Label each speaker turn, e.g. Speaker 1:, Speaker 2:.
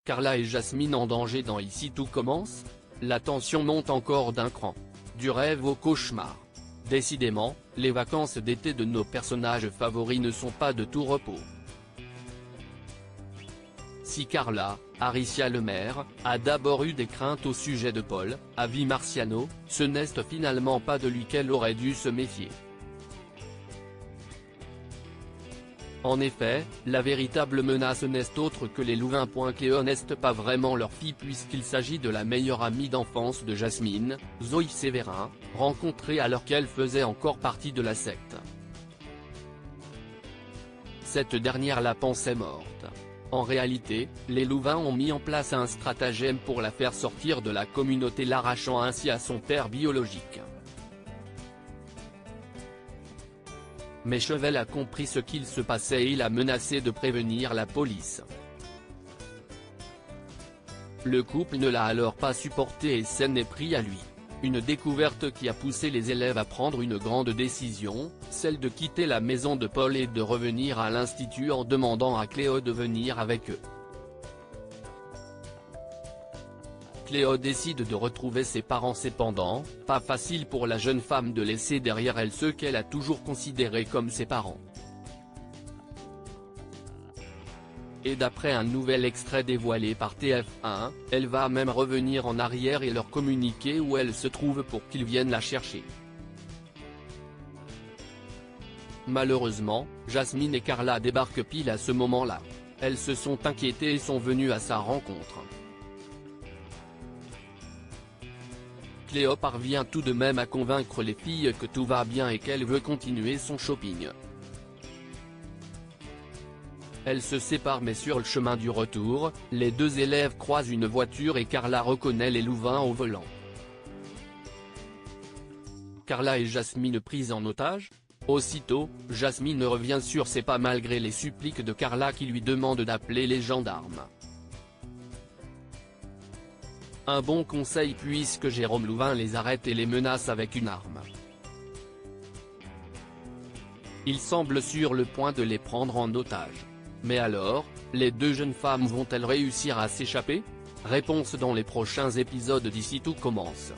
Speaker 1: Carla et Jasmine en danger dans Ici tout commence? La tension monte encore d'un cran. Du rêve au cauchemar. Décidément, les vacances d'été de nos personnages favoris ne sont pas de tout repos. Si Carla, Aricia Lemaire, a d'abord eu des craintes au sujet de Paul, avis Marciano, ce n'est finalement pas de lui qu'elle aurait dû se méfier. En effet, la véritable menace n'est autre que les Louvain. Cléo n'est pas vraiment leur fille puisqu'il s'agit de la meilleure amie d'enfance de Jasmine, Zoé Sévérin, rencontrée alors qu'elle faisait encore partie de la secte. Cette dernière la pensait morte. En réalité, les Louvain ont mis en place un stratagème pour la faire sortir de la communauté, l'arrachant ainsi à son père biologique. Mais Chevelle a compris ce qu'il se passait et il a menacé de prévenir la police. Le couple ne l'a alors pas supporté et s'en est pris à lui. Une découverte qui a poussé les élèves à prendre une grande décision, celle de quitter la maison de Paul et de revenir à l'institut en demandant à Cléo de venir avec eux. Cléo décide de retrouver ses parents. Cependant, pas facile pour la jeune femme de laisser derrière elle ceux qu'elle a toujours considérés comme ses parents. Et d'après un nouvel extrait dévoilé par TF1, elle va même revenir en arrière et leur communiquer où elle se trouve pour qu'ils viennent la chercher. Malheureusement, Jasmine et Carla débarquent pile à ce moment-là. Elles se sont inquiétées et sont venues à sa rencontre. Cléo parvient tout de même à convaincre les filles que tout va bien et qu'elle veut continuer son shopping. Elles se séparent mais sur le chemin du retour, les deux élèves croisent une voiture et Carla reconnaît les Louvain au volant. Carla et Jasmine prises en otage? Aussitôt, Jasmine revient sur ses pas malgré les suppliques de Carla qui lui demande d'appeler les gendarmes. Un bon conseil puisque Jérôme Louvain les arrête et les menace avec une arme. Il semble sur le point de les prendre en otage. Mais alors, les deux jeunes femmes vont-elles réussir à s'échapper? Réponse dans les prochains épisodes d'Ici tout commence.